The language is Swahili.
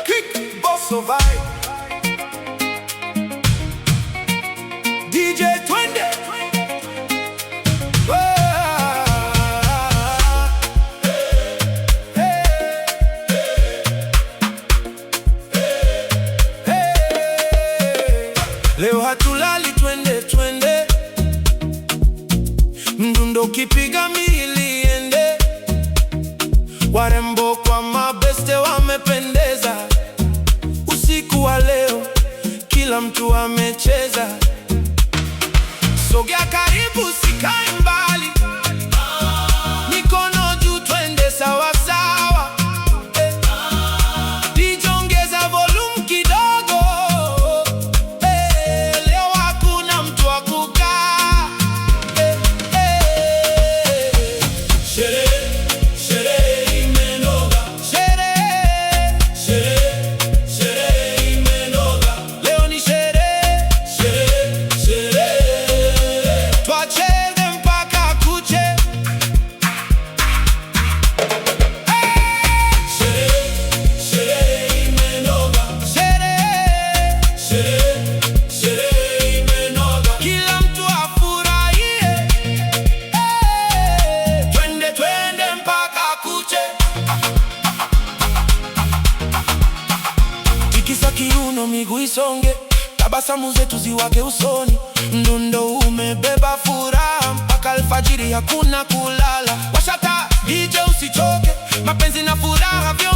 Kick Bosso Vibe DJ Twende. Leo hatulali, twende twende, mdundo ukipiga miili ende, warembo kwa mabeste wamependeza. Usiku wa leo kila mtu amecheza, sogea karibu, sikae mbali, mikono juu, twende sawa sawa. DJ ongeza volume kidogo, leo hakuna mtu wa kukaa. Sherehe, sherehe imenoga, sherehe, sherehe, sherehe imenoga. Leo ni sherehe, sherehe, sherehe, twacheze mpaka kuche. Sherehe, sherehe imenoga, sherehe, sherehe, sherehe imenoga. Kila mtu afurahie, twende twende mpaka kuche. Tikisa kiuno, miguu isonge, tabasamu zetu ziwake usoni. Mdundo umebeba furaha mpaka alfajiri, hakuna kulala. Washa taa DJ, usichoke, mapenzi na furaha vyo